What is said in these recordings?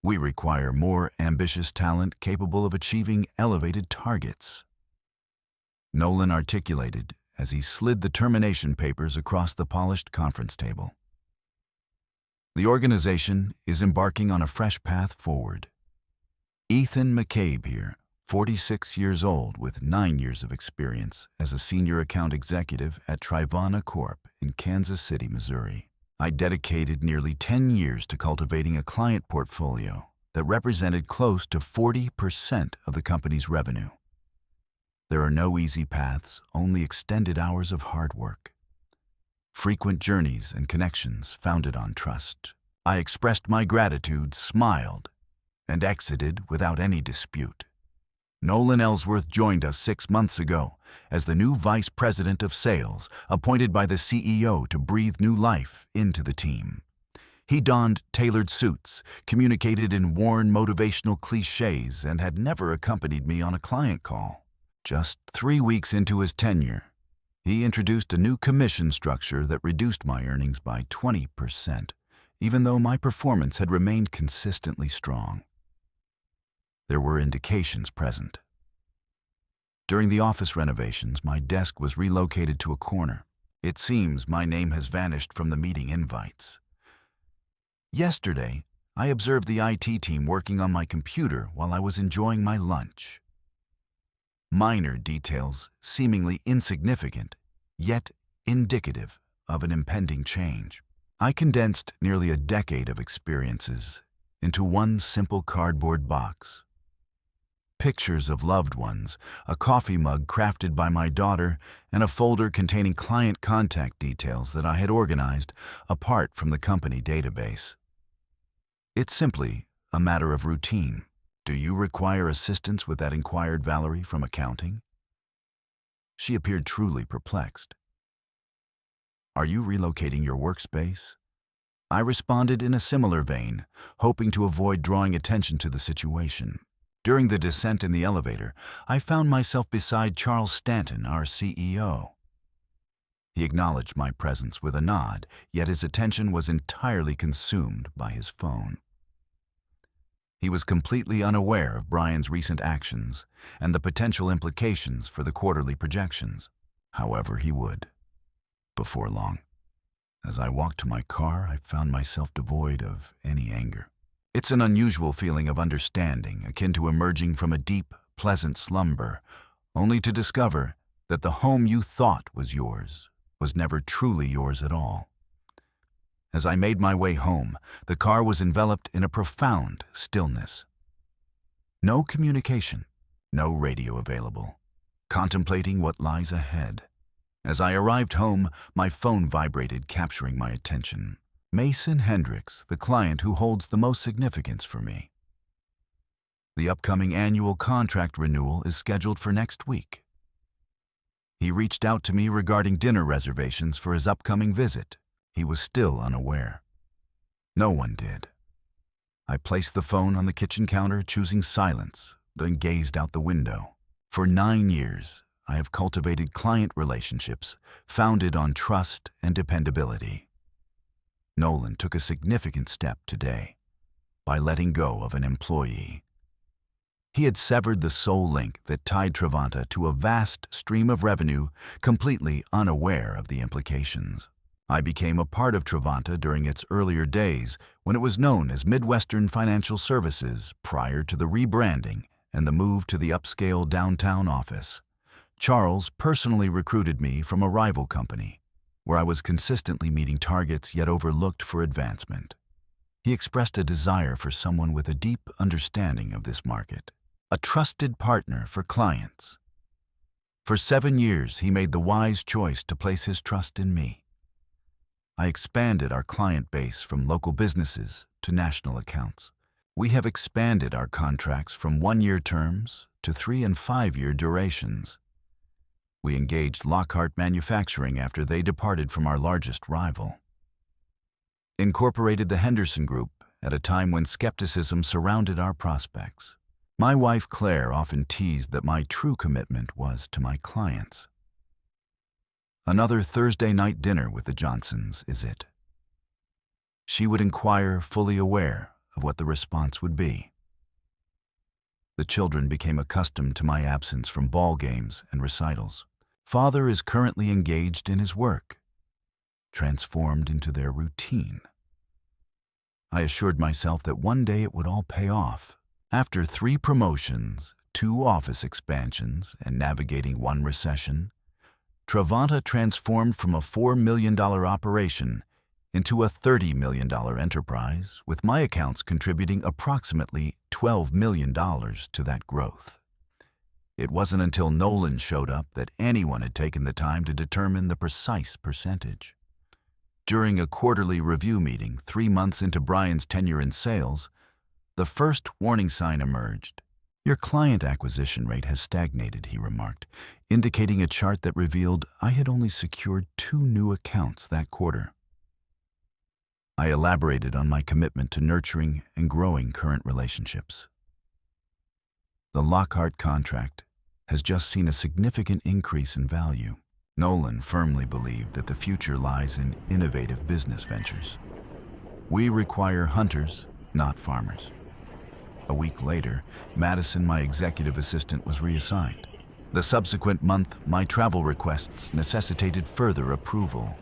We require more ambitious talent capable of achieving elevated targets," Nolan articulated as he slid the termination papers across the polished conference table. "The organization is embarking on a fresh path forward. Ethan McCabe here, 46 years old with 9 years of experience as a senior account executive at Trivana Corp. In Kansas City, Missouri. I dedicated nearly 10 years to cultivating a client portfolio that represented close to 40% of the company's revenue. There are no easy paths, only extended hours of hard work. Frequent journeys and connections founded on trust. I expressed my gratitude, smiled, and exited without any dispute. Nolan Ellsworth joined us 6 months ago as the new Vice President of Sales, appointed by the CEO to breathe new life into the team. He donned tailored suits, communicated in worn motivational cliches, and had never accompanied me on a client call. Just 3 weeks into his tenure, he introduced a new commission structure that reduced my earnings by 20%, even though my performance had remained consistently strong. There were indications present. During the office renovations, my desk was relocated to a corner. It seems my name has vanished from the meeting invites. Yesterday, I observed the IT team working on my computer while I was enjoying my lunch. Minor details, seemingly insignificant, yet indicative of an impending change. I condensed nearly a decade of experiences into one simple cardboard box. Pictures of loved ones, a coffee mug crafted by my daughter, and a folder containing client contact details that I had organized apart from the company database. It's simply a matter of routine. "Do you require assistance with that?" inquired Valerie from accounting. She appeared truly perplexed. "Are you relocating your workspace?" I responded in a similar vein, hoping to avoid drawing attention to the situation. During the descent in the elevator, I found myself beside Charles Stanton, our CEO. He acknowledged my presence with a nod, yet his attention was entirely consumed by his phone. He was completely unaware of Brian's recent actions and the potential implications for the quarterly projections. However, he would, before long. As I walked to my car, I found myself devoid of any anger. It's an unusual feeling of understanding, akin to emerging from a deep, pleasant slumber, only to discover that the home you thought was yours was never truly yours at all. As I made my way home, the car was enveloped in a profound stillness. No communication, no radio available, contemplating what lies ahead. As I arrived home, my phone vibrated, capturing my attention. Mason Hendricks, the client who holds the most significance for me. The upcoming annual contract renewal is scheduled for next week. He reached out to me regarding dinner reservations for his upcoming visit. He was still unaware. No one did. I placed the phone on the kitchen counter, choosing silence, then gazed out the window. For 9 years, I have cultivated client relationships founded on trust and dependability. Nolan took a significant step today by letting go of an employee. He had severed the sole link that tied Trivanta to a vast stream of revenue, completely unaware of the implications. I became a part of Trivanta during its earlier days when it was known as Midwestern Financial Services prior to the rebranding and the move to the upscale downtown office. Charles personally recruited me from a rival company, where I was consistently meeting targets yet overlooked for advancement. He expressed a desire for someone with a deep understanding of this market, a trusted partner for clients. For 7 years, he made the wise choice to place his trust in me. I expanded our client base from local businesses to national accounts. We have expanded our contracts from 1-year terms to 3- and 5-year durations. We engaged Lockhart Manufacturing after they departed from our largest rival. Incorporated the Henderson Group at a time when skepticism surrounded our prospects. My wife Claire often teased that my true commitment was to my clients. Another Thursday night dinner with the Johnsons is it. She would inquire, fully aware of what the response would be. The children became accustomed to my absence from ball games and recitals. Father is currently engaged in his work, transformed into their routine. I assured myself that one day it would all pay off. After 3 promotions, 2 office expansions, and navigating 1 recession, Travanta transformed from a $4 million operation into a $30 million enterprise, with my accounts contributing approximately $12 million to that growth. It wasn't until Nolan showed up that anyone had taken the time to determine the precise percentage. During a quarterly review meeting 3 months into Brian's tenure in sales, the first warning sign emerged. "Your client acquisition rate has stagnated," he remarked, indicating a chart that revealed I had only secured 2 new accounts that quarter. I elaborated on my commitment to nurturing and growing current relationships. The Lockhart contract has just seen a significant increase in value. Nolan firmly believed that the future lies in innovative business ventures. "We require hunters, not farmers." A week later, Madison, my executive assistant, was reassigned. The subsequent month, my travel requests necessitated further approval.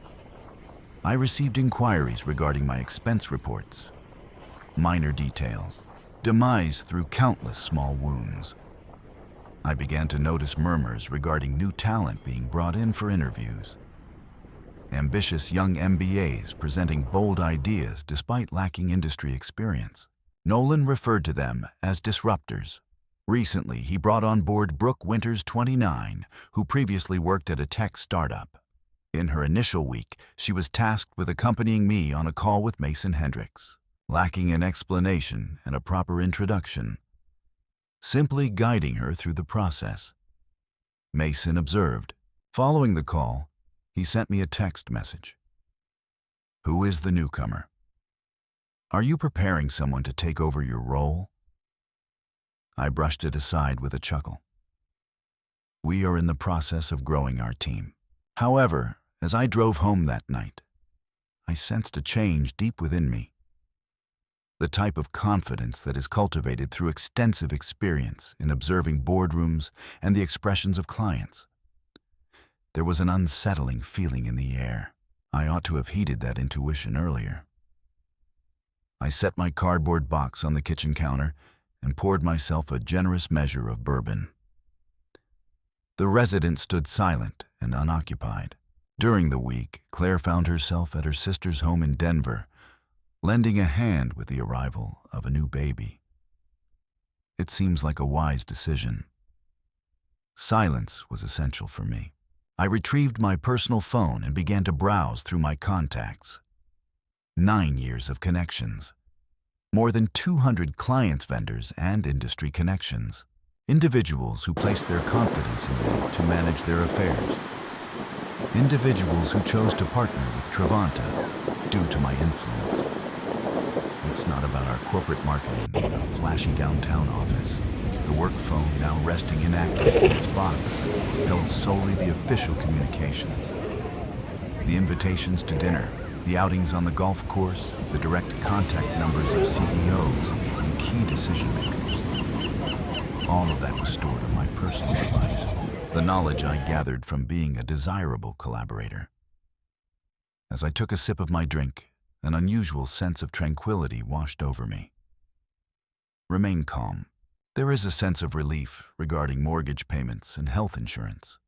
I received inquiries regarding my expense reports, minor details, demise through countless small wounds. I began to notice murmurs regarding new talent being brought in for interviews. Ambitious young MBAs presenting bold ideas despite lacking industry experience. Nolan referred to them as disruptors. Recently, he brought on board Brooke Winters, 29, who previously worked at a tech startup. In her initial week, she was tasked with accompanying me on a call with Mason Hendricks, lacking an explanation and a proper introduction, simply guiding her through the process. Mason observed. Following the call, he sent me a text message. "Who is the newcomer? Are you preparing someone to take over your role?" I brushed it aside with a chuckle. We are in the process of growing our team. However, as I drove home that night, I sensed a change deep within me. The type of confidence that is cultivated through extensive experience in observing boardrooms and the expressions of clients. There was an unsettling feeling in the air. I ought to have heeded that intuition earlier. I set my cardboard box on the kitchen counter and poured myself a generous measure of bourbon. The resident stood silent and unoccupied. During the week, Claire found herself at her sister's home in Denver, lending a hand with the arrival of a new baby. It seems like a wise decision. Silence was essential for me. I retrieved my personal phone and began to browse through my contacts. 9 years of connections. More than 200 clients, vendors, and industry connections. Individuals who placed their confidence in me to manage their affairs. Individuals who chose to partner with Travanta due to my influence. It's not about our corporate marketing or the flashy downtown office. The work phone, now resting inactive in its box, held solely the official communications. The invitations to dinner, the outings on the golf course, the direct contact numbers of CEOs and key decision makers. All of that was stored on my personal device, the knowledge I gathered from being a desirable collaborator. As I took a sip of my drink, an unusual sense of tranquility washed over me. Remain calm. There is a sense of relief regarding mortgage payments and health insurance.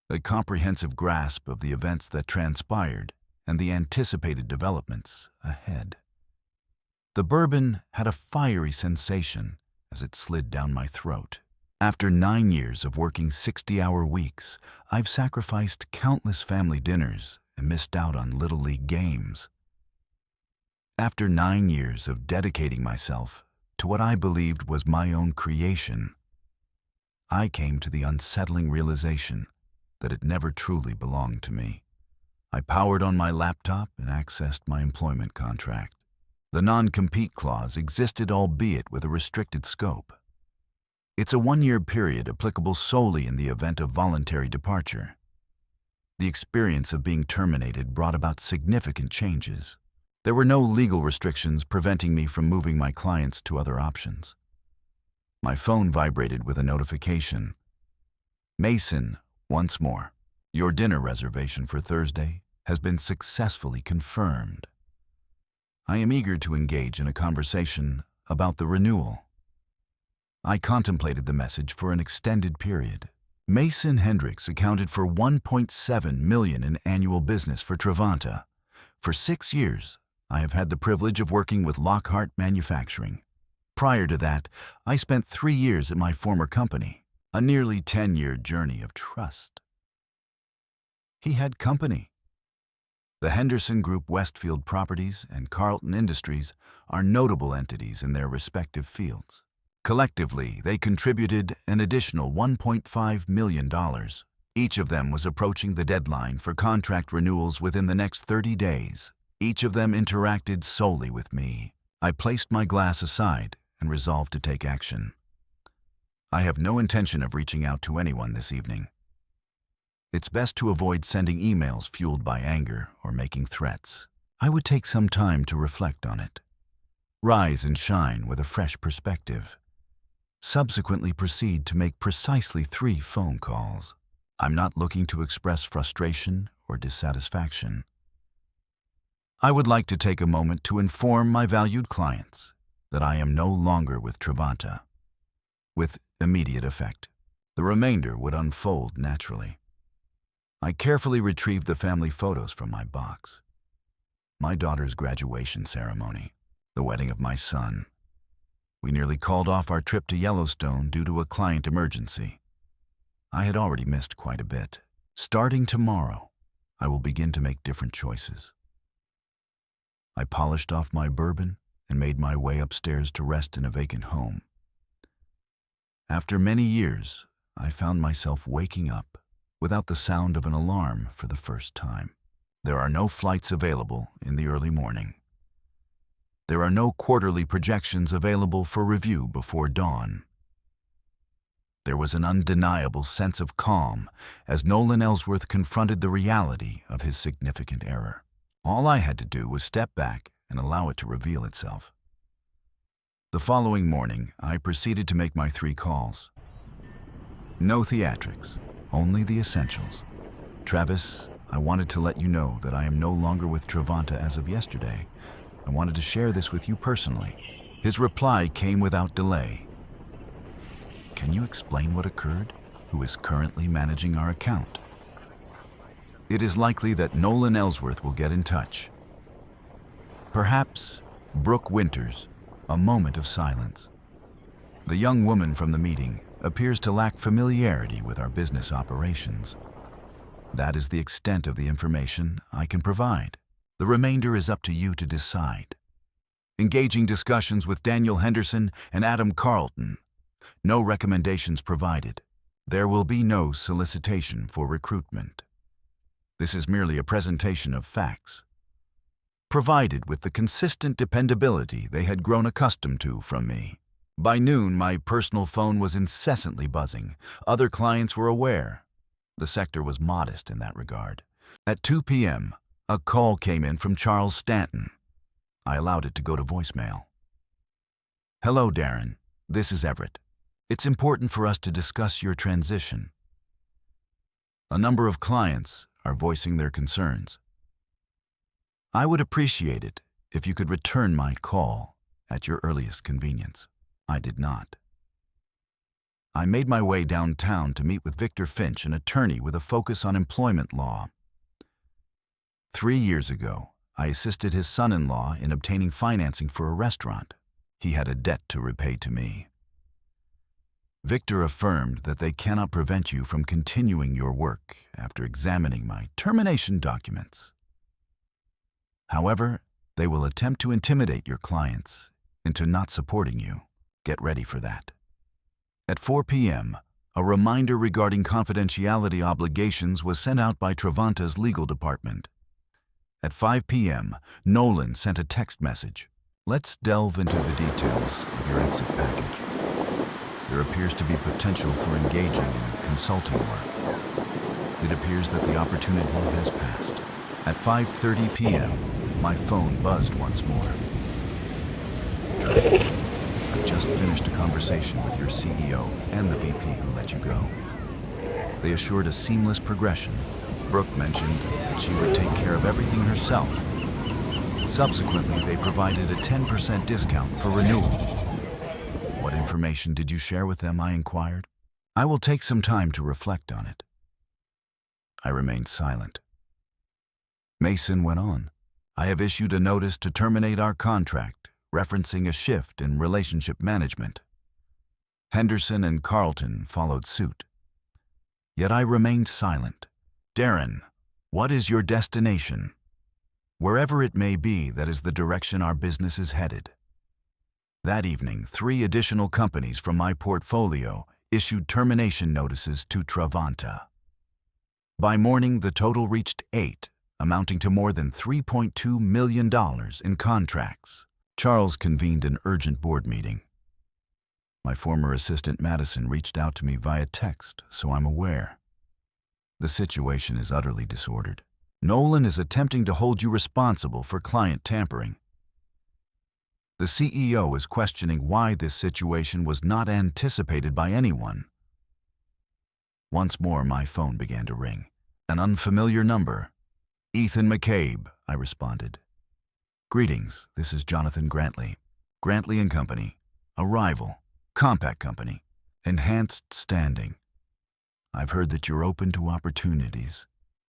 A comprehensive grasp of the events that transpired and the anticipated developments ahead. The bourbon had a fiery sensation as it slid down my throat. After 9 years of working 60-hour weeks, I've sacrificed countless family dinners and missed out on Little League games. After 9 years of dedicating myself to what I believed was my own creation, I came to the unsettling realization that it never truly belonged to me. I powered on my laptop and accessed my employment contract. The non-compete clause existed, albeit with a restricted scope. It's a 1-year period applicable solely in the event of voluntary departure. The experience of being terminated brought about significant changes. There were no legal restrictions preventing me from moving my clients to other options. My phone vibrated with a notification. Mason, once more. Your dinner reservation for Thursday has been successfully confirmed. I am eager to engage in a conversation about the renewal. I contemplated the message for an extended period. Mason Hendricks accounted for $1.7 million in annual business for Trevanta. For 6 years, I have had the privilege of working with Lockhart Manufacturing. Prior to that, I spent 3 years at my former company, a nearly 10-year journey of trust. He had company. The Henderson Group Westfield Properties and Carlton Industries are notable entities in their respective fields. Collectively, they contributed an additional $1.5 million. Each of them was approaching the deadline for contract renewals within the next 30 days. Each of them interacted solely with me. I placed my glass aside and resolved to take action. I have no intention of reaching out to anyone this evening. It's best to avoid sending emails fueled by anger or making threats. I would take some time to reflect on it. Rise and shine with a fresh perspective. Subsequently proceed to make precisely 3 phone calls. I'm not looking to express frustration or dissatisfaction. I would like to take a moment to inform my valued clients that I am no longer with Trevanta. With immediate effect, the remainder would unfold naturally. I carefully retrieved the family photos from my box. My daughter's graduation ceremony, the wedding of my son. We nearly called off our trip to Yellowstone due to a client emergency. I had already missed quite a bit. Starting tomorrow, I will begin to make different choices. I polished off my bourbon and made my way upstairs to rest in a vacant home. After many years, I found myself waking up without the sound of an alarm for the first time. There are no flights available in the early morning. There are no quarterly projections available for review before dawn. There was an undeniable sense of calm as Nolan Ellsworth confronted the reality of his significant error. All I had to do was step back and allow it to reveal itself. The following morning, I proceeded to make my 3 calls. No theatrics, only the essentials. Travis, I wanted to let you know that I am no longer with Trevanta as of yesterday. I wanted to share this with you personally. His reply came without delay. Can you explain what occurred? Who is currently managing our account? It is likely that Nolan Ellsworth will get in touch. Perhaps Brooke Winters. A moment of silence. The young woman from the meeting appears to lack familiarity with our business operations. That is the extent of the information I can provide. The remainder is up to you to decide. Engaging discussions with Daniel Henderson and Adam Carlton. No recommendations provided. There will be no solicitation for recruitment. This is merely a presentation of facts, provided with the consistent dependability they had grown accustomed to from me. By noon, my personal phone was incessantly buzzing. Other clients were aware. The sector was modest in that regard. At 2 p.m., a call came in from Charles Stanton. I allowed it to go to voicemail. Hello, Darren. This is Everett. It's important for us to discuss your transition. A number of clients are voicing their concerns. I would appreciate it if you could return my call at your earliest convenience. I did not. I made my way downtown to meet with Victor Finch, an attorney with a focus on employment law. 3 years ago, I assisted his son-in-law in obtaining financing for a restaurant. He had a debt to repay to me. Victor affirmed that they cannot prevent you from continuing your work after examining my termination documents. However, they will attempt to intimidate your clients into not supporting you. Get ready for that. At 4 p.m., a reminder regarding confidentiality obligations was sent out by Trevanta's legal department. At 5 p.m., Nolan sent a text message. Let's delve into the details of your exit package. There appears to be potential for engaging in consulting work. It appears that the opportunity has passed. At 5:30 p.m., My phone buzzed once more. Travis, I just finished a conversation with your CEO and the VP who let you go. They assured a seamless progression. Brooke mentioned that she would take care of everything herself. Subsequently, they provided a 10% discount for renewal. What information did you share with them? I inquired. I will take some time to reflect on it. I remained silent. Mason went on. I have issued a notice to terminate our contract, referencing a shift in relationship management. Henderson and Carlton followed suit. Yet I remained silent. Darren, what is your destination? Wherever it may be, that is the direction our business is headed. That evening, 3 additional companies from my portfolio issued termination notices to Travanta. By morning, the total reached 8, amounting to more than $3.2 million in contracts. Charles convened an urgent board meeting. My former assistant Madison reached out to me via text, so I'm aware. The situation is utterly disordered. Nolan is attempting to hold you responsible for client tampering. The CEO is questioning why this situation was not anticipated by anyone. Once more, my phone began to ring. An unfamiliar number. Ethan McCabe, I responded. Greetings, this is Jonathan Grantley. Grantley and Company. A rival. Compact company. Enhanced standing. I've heard that you're open to opportunities,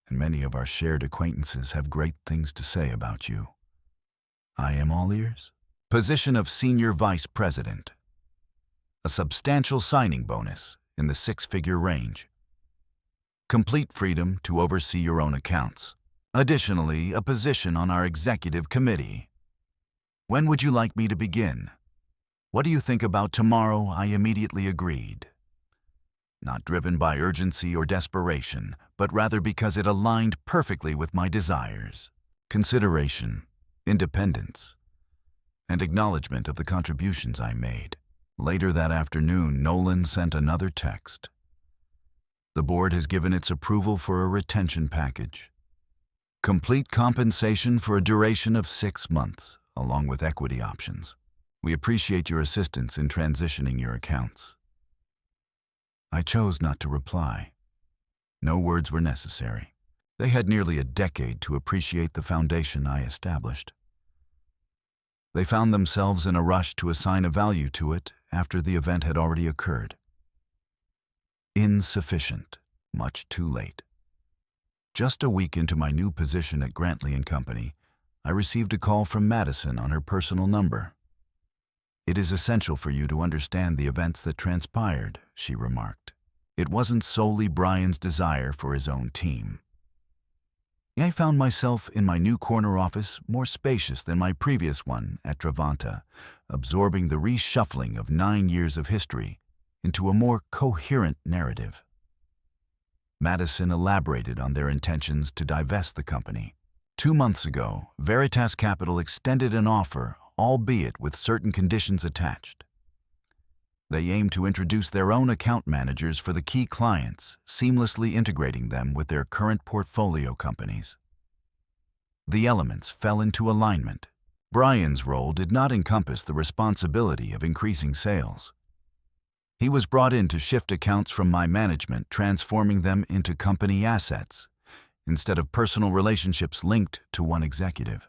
and many of our shared acquaintances have great things to say about you. I am all ears. Position of Senior Vice President. A substantial signing bonus in the 6-figure range. Complete freedom to oversee your own accounts. Additionally, a position on our executive committee. When would you like me to begin? What do you think about tomorrow? I immediately agreed. Not driven by urgency or desperation, but rather because it aligned perfectly with my desires. Consideration, independence, and acknowledgement of the contributions I made. Later that afternoon, Nolan sent another text. The board has given its approval for a retention package. Complete compensation for a duration of 6 months, along with equity options. We appreciate your assistance in transitioning your accounts. I chose not to reply. No words were necessary. They had nearly a decade to appreciate the foundation I established. They found themselves in a rush to assign a value to it after the event had already occurred. Insufficient, much too late. Just a week into my new position at Grantley and Company, I received a call from Madison on her personal number. It is essential for you to understand the events that transpired, she remarked. It wasn't solely Brian's desire for his own team. I found myself in my new corner office more spacious than my previous one at Travanta, absorbing the reshuffling of 9 years of history into a more coherent narrative. Madison elaborated on their intentions to divest the company. 2 months ago, Veritas Capital extended an offer, albeit with certain conditions attached. They aim to introduce their own account managers for the key clients, seamlessly integrating them with their current portfolio companies. The elements fell into alignment. Brian's role did not encompass the responsibility of increasing sales. He was brought in to shift accounts from my management, transforming them into company assets, instead of personal relationships linked to one executive.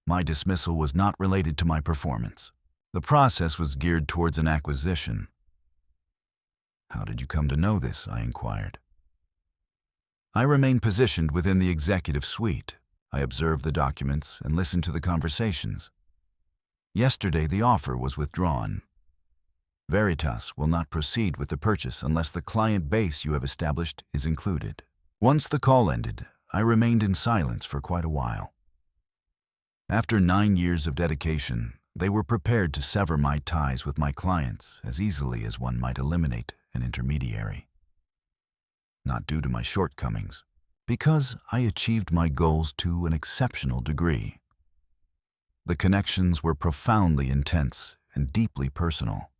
My dismissal was not related to my performance. The process was geared towards an acquisition. How did you come to know this? I inquired. I remained positioned within the executive suite. I observed the documents and listened to the conversations. Yesterday, the offer was withdrawn. Veritas will not proceed with the purchase unless the client base you have established is included. Once the call ended, I remained in silence for quite a while. After 9 years of dedication, they were prepared to sever my ties with my clients as easily as one might eliminate an intermediary. Not due to my shortcomings, because I achieved my goals to an exceptional degree. The connections were profoundly intense and deeply personal.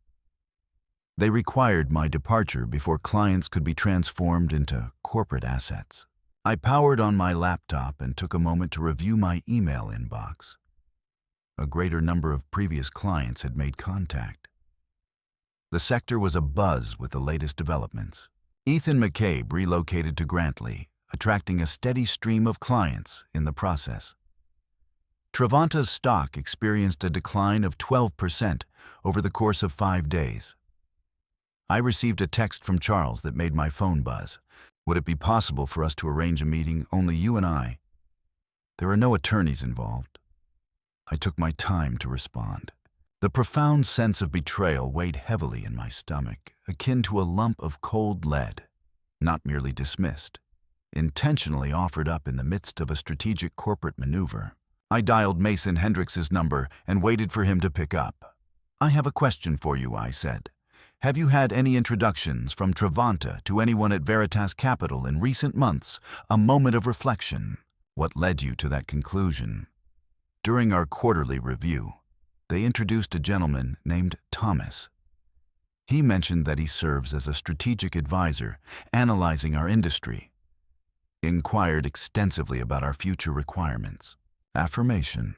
They required my departure before clients could be transformed into corporate assets. I powered on my laptop and took a moment to review my email inbox. A greater number of previous clients had made contact. The sector was abuzz with the latest developments. Ethan McCabe relocated to Grantley, attracting a steady stream of clients in the process. Trevanta's stock experienced a decline of 12% over the course of 5 days. I received a text from Charles that made my phone buzz. Would it be possible for us to arrange a meeting, only you and I? There are no attorneys involved. I took my time to respond. The profound sense of betrayal weighed heavily in my stomach, akin to a lump of cold lead, not merely dismissed, intentionally offered up in the midst of a strategic corporate maneuver. I dialed Mason Hendrix's number and waited for him to pick up. "I have a question for you," I said. "Have you had any introductions from Trevanta to anyone at Veritas Capital in recent months?" A moment of reflection. "What led you to that conclusion?" "During our quarterly review, they introduced a gentleman named Thomas. He mentioned that he serves as a strategic advisor, analyzing our industry. Inquired extensively about our future requirements." Affirmation.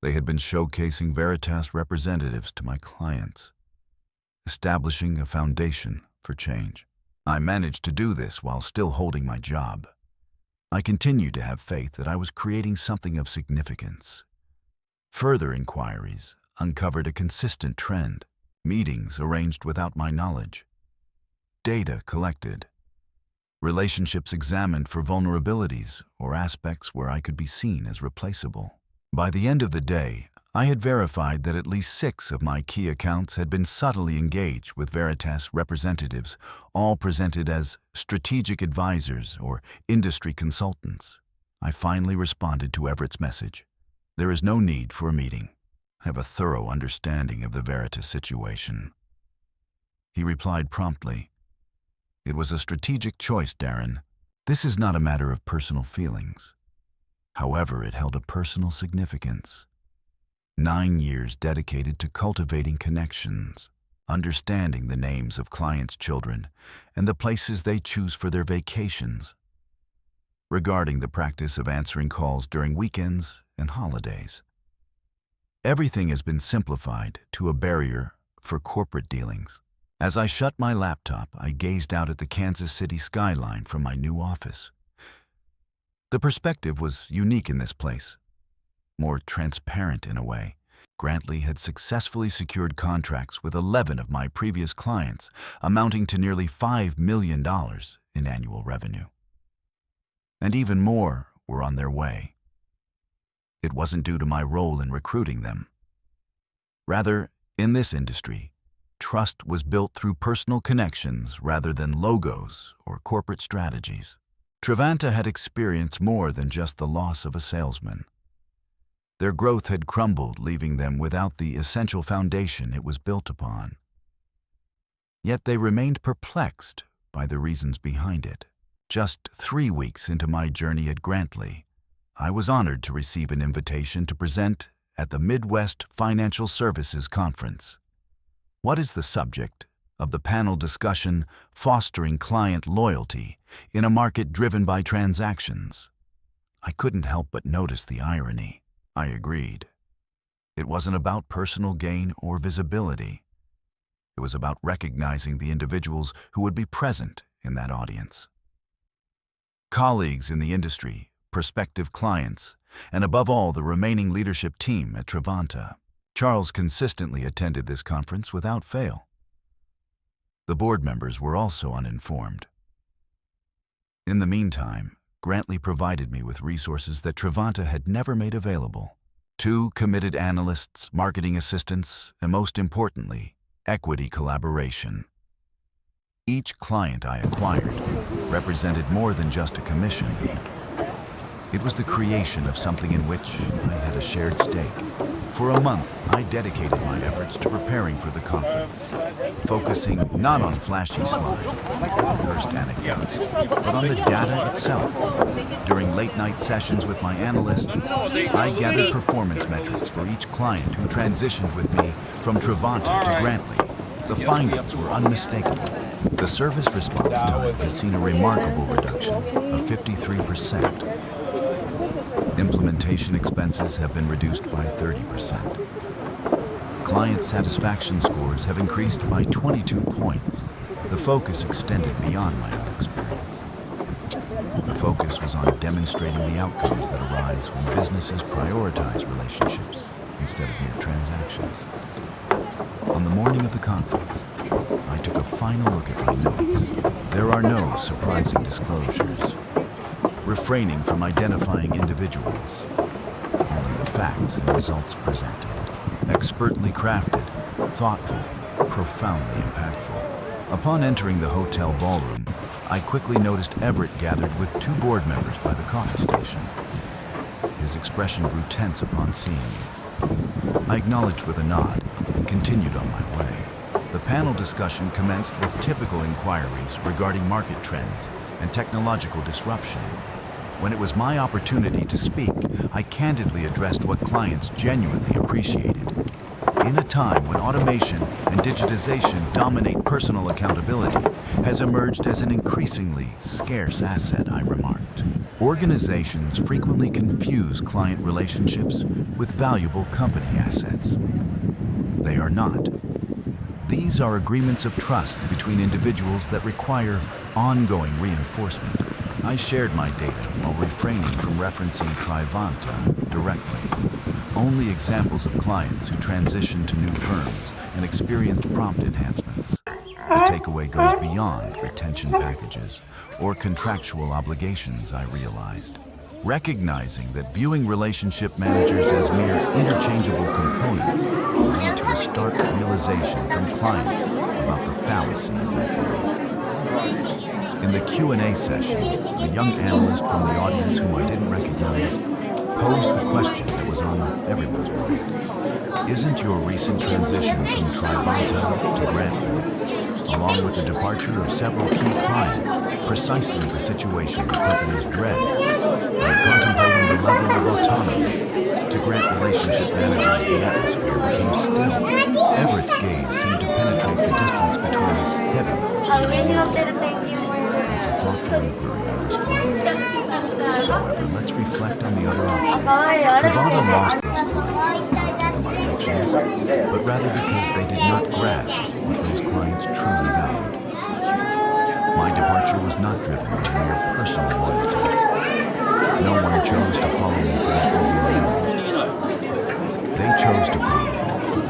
They had been showcasing Veritas representatives to my clients, establishing a foundation for change. I managed to do this while still holding my job. I continued to have faith that I was creating something of significance. Further inquiries uncovered a consistent trend, meetings arranged without my knowledge, data collected, relationships examined for vulnerabilities or aspects where I could be seen as replaceable. By the end of the day, I had verified that at least 6 of my key accounts had been subtly engaged with Veritas representatives, all presented as strategic advisors or industry consultants. I finally responded to Everett's message. "There is no need for a meeting. I have a thorough understanding of the Veritas situation." He replied promptly, "It was a strategic choice, Darren. This is not a matter of personal feelings. However, it held a personal significance. 9 years dedicated to cultivating connections, understanding the names of clients' children, and the places they choose for their vacations. Regarding the practice of answering calls during weekends and holidays. Everything has been simplified to a barrier for corporate dealings." As I shut my laptop, I gazed out at the Kansas City skyline from my new office. The perspective was unique in this place, more transparent in a way. Grantley had successfully secured contracts with 11 of my previous clients, amounting to nearly $5 million in annual revenue. And even more were on their way. It wasn't due to my role in recruiting them. Rather, in this industry, trust was built through personal connections rather than logos or corporate strategies. Trevanta had experienced more than just the loss of a salesman. Their growth had crumbled, leaving them without the essential foundation it was built upon. Yet they remained perplexed by the reasons behind it. Just 3 weeks into my journey at Grantley, I was honored to receive an invitation to present at the Midwest Financial Services Conference. What is the subject of the panel discussion, "Fostering Client Loyalty in a Market Driven by Transactions"? I couldn't help but notice the irony. I agreed. It wasn't about personal gain or visibility. It was about recognizing the individuals who would be present in that audience. Colleagues in the industry, prospective clients, and above all, the remaining leadership team at Trevanta. Charles consistently attended this conference without fail. The board members were also uninformed. In the meantime, Grantley provided me with resources that Trevanta had never made available. 2 committed analysts, marketing assistants, and most importantly, equity collaboration. Each client I acquired represented more than just a commission. It was the creation of something in which I had a shared stake. For a month, I dedicated my efforts to preparing for the conference, focusing not on flashy slides or rehearsed anecdotes, but on the data itself. During late-night sessions with my analysts, I gathered performance metrics for each client who transitioned with me from Trevanta to Grantley. The findings were unmistakable. The service response time has seen a remarkable reduction of 53%. Implementation expenses have been reduced by 30%. Client satisfaction scores have increased by 22 points. The focus extended beyond my own experience. The focus was on demonstrating the outcomes that arise when businesses prioritize relationships instead of mere transactions. On the morning of the conference, I took a final look at my notes. There are no surprising disclosures. Refraining from identifying individuals, only the facts and results presented. Expertly crafted, thoughtful, profoundly impactful. Upon entering the hotel ballroom, I quickly noticed Everett gathered with 2 board members by the coffee station. His expression grew tense upon seeing me. I acknowledged with a nod and continued on my way. The panel discussion commenced with typical inquiries regarding market trends and technological disruption. When it was my opportunity to speak, I candidly addressed what clients genuinely appreciated. In a time when automation and digitization dominate personal accountability, has emerged as an increasingly scarce asset, I remarked. Organizations frequently confuse client relationships with valuable company assets. They are not. These are agreements of trust between individuals that require ongoing reinforcement. I shared my data while refraining from referencing Trivanta directly. Only examples of clients who transitioned to new firms and experienced prompt enhancements. The takeaway goes beyond retention packages or contractual obligations, I realized. Recognizing that viewing relationship managers as mere interchangeable components can lead to a stark realization from clients about the fallacy of that belief. In the Q&A session, a young analyst from the audience whom I didn't recognize posed the question that was on everyone's mind. Isn't your recent transition from Trivanta to Grantley, along with the departure of several key clients, precisely the situation that companies dread when contemplating the level of autonomy? To grant relationship managers the atmosphere became still. Everett's gaze seemed to penetrate the distance between us heavy and unyielding. It's a thoughtful inquiry, I responded. However, let's reflect on the other option. Trivanta lost those clients, not due to my actions, but rather because they did not grasp what those clients truly valued. My departure was not driven by mere personal loyalty. No one chose to follow me for that reason alone. They chose to follow me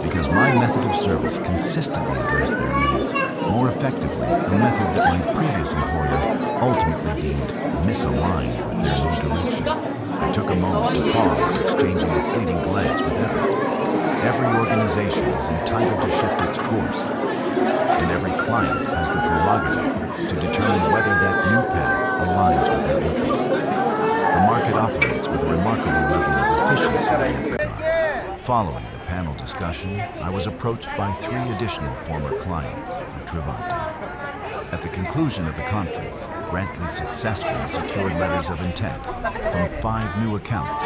because my method of service consistently addressed their needs more effectively, a method that my previous employer ultimately deemed misaligned with their new direction. I took a moment to pause, exchanging a fleeting glance with Everett. Every organization is entitled to shift its course, and every client has the prerogative to determine whether that new path aligns with their interests. The market operates with a remarkable level of efficiency in that regard. Following the panel discussion, I was approached by 3 additional former clients of Trivanta. At the conclusion of the conference, Grantley successfully secured letters of intent from 5 new accounts,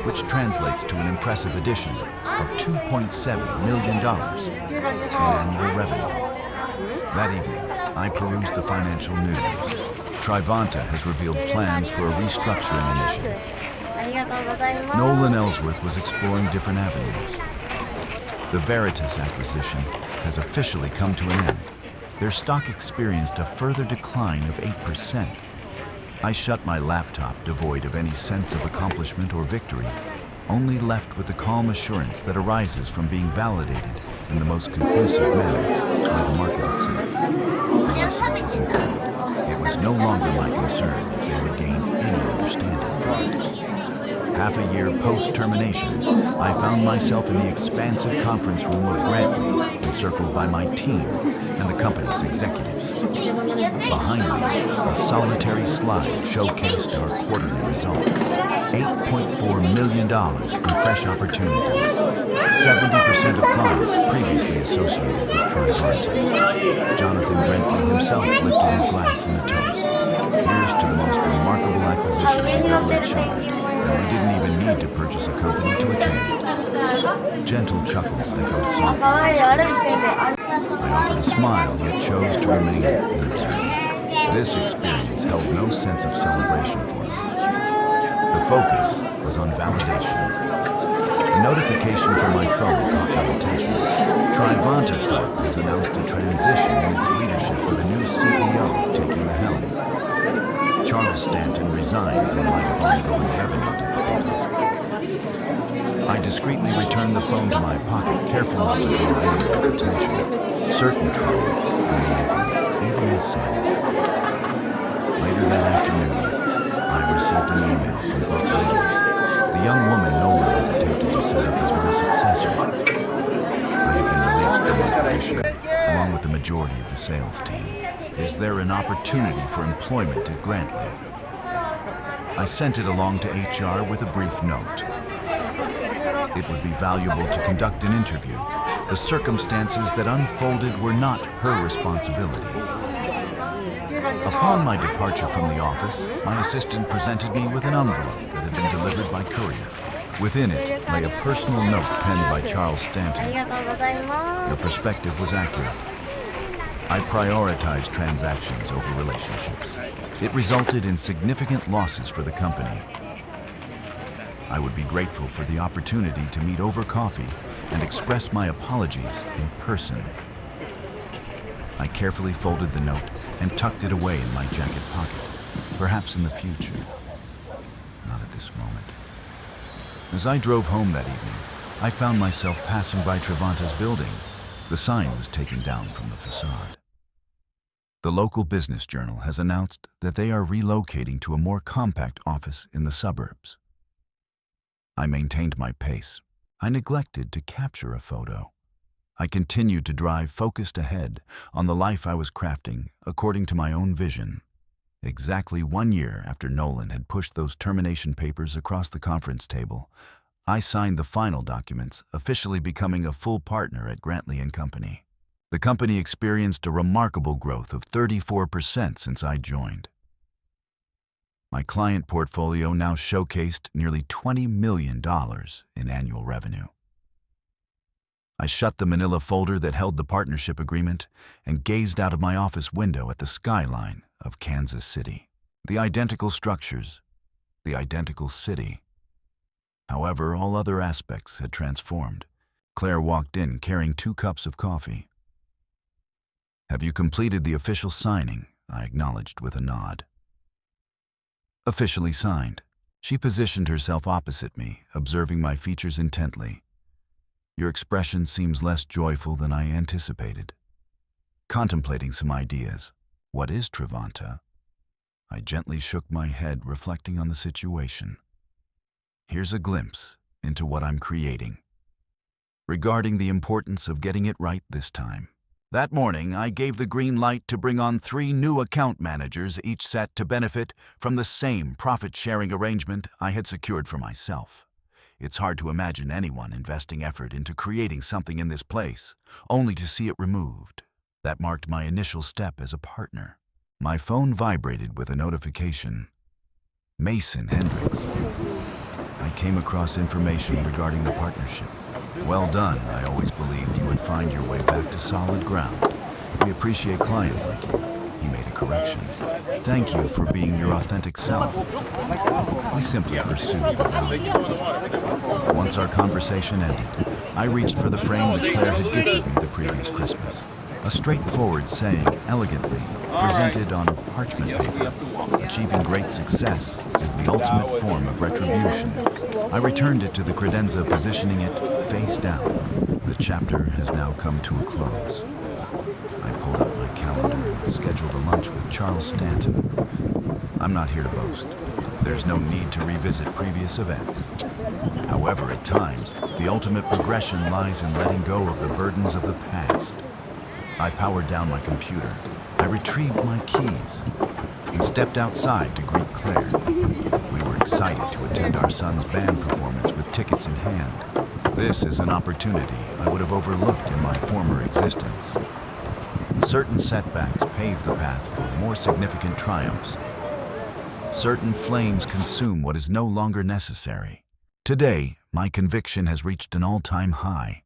which translates to an impressive addition of $2.7 million in annual revenue. That evening, I perused the financial news. Trivanta has revealed plans for a restructuring initiative. Nolan Ellsworth was exploring different avenues. The Veritas acquisition has officially come to an end. Their stock experienced a further decline of 8%. I shut my laptop devoid of any sense of accomplishment or victory, only left with the calm assurance that arises from being validated in the most conclusive manner by the market itself. The lesson was imparted. It was no longer my concern if they would gain any understanding from it. Half a year post-termination, I found myself in the expansive conference room of Grantley, encircled by my team and the company's executives. Behind me, a solitary slide showcased our quarterly results. $8.4 million in fresh opportunities. 70% of clients previously associated with Trivanta. Jonathan Grantley himself lifted his glass in a toast. Here's to the most remarkable acquisition we've ever achieved, and we didn't even need to purchase a company to attain it. Gentle chuckles echoed softly in space. I offered a smile, yet chose to remain unobservant. This experience held no sense of celebration for me. The focus was on validation. A notification from my phone caught my attention. Trivanta Corp has announced a transition in its leadership with a new CEO taking the helm. Charles Stanton resigns in light of ongoing revenue difficulties. I discreetly returned the phone to my pocket, careful not to draw anyone's attention. Certain triumphs are meaningful, even in silence. Later that afternoon, I received an email from Blacklist. The young woman Nolan had attempted to set up as my successor. I had been released from my position, along with the majority of the sales team. Is there an opportunity for employment at Grantley? I sent it along to HR with a brief note. It would be valuable to conduct an interview. The circumstances that unfolded were not her responsibility. Upon my departure from the office, my assistant presented me with an envelope that had been delivered by courier. Within it lay a personal note penned by Charles Stanton. Your perspective was accurate. I prioritized transactions over relationships. It resulted in significant losses for the company. I would be grateful for the opportunity to meet over coffee and express my apologies in person. I carefully folded the note and tucked it away in my jacket pocket, perhaps in the future. Not at this moment. As I drove home that evening, I found myself passing by Trivanta's building. The sign was taken down from the facade. The local business journal has announced that they are relocating to a more compact office in the suburbs. I maintained my pace. I neglected to capture a photo. I continued to drive focused ahead on the life I was crafting according to my own vision. Exactly 1 year after Nolan had pushed those termination papers across the conference table, I signed the final documents, officially becoming a full partner at Grantley & Company. The company experienced a remarkable growth of 34% since I joined. My client portfolio now showcased nearly $20 million in annual revenue. I shut the manila folder that held the partnership agreement and gazed out of my office window at the skyline of Kansas City. The identical structures, the identical city. However, all other aspects had transformed. Claire walked in carrying 2 cups of coffee. Have you completed the official signing? I acknowledged with a nod. Officially signed. She positioned herself opposite me, observing my features intently. Your expression seems less joyful than I anticipated. Contemplating some ideas. What is Trivanta? I gently shook my head, reflecting on the situation. Here's a glimpse into what I'm creating. Regarding the importance of getting it right this time. That morning, I gave the green light to bring on 3 new account managers, each set to benefit from the same profit-sharing arrangement I had secured for myself. It's hard to imagine anyone investing effort into creating something in this place, only to see it removed. That marked my initial step as a partner. My phone vibrated with a notification. Mason Hendricks. I came across information regarding the partnership. Well done. I always believed you would find your way back to solid ground. We appreciate clients like you. He made a correction. Thank you for being your authentic self. We simply pursued the value. Once our conversation ended, I reached for the frame that Claire had gifted me the previous Christmas. A straightforward saying, elegantly presented on parchment paper. Achieving great success is the ultimate form of retribution. I returned it to the credenza, positioning it face down. The chapter has now come to a close. I pulled out my calendar and scheduled a lunch with Charles Stanton. I'm not here to boast. There's no need to revisit previous events. However, at times, the ultimate progression lies in letting go of the burdens of the past. I powered down my computer. I retrieved my keys and stepped outside to greet Claire. We were excited to attend our son's band performance with tickets in hand. This is an opportunity I would have overlooked in my former existence. Certain setbacks pave the path for more significant triumphs. Certain flames consume what is no longer necessary. Today, my conviction has reached an all-time high.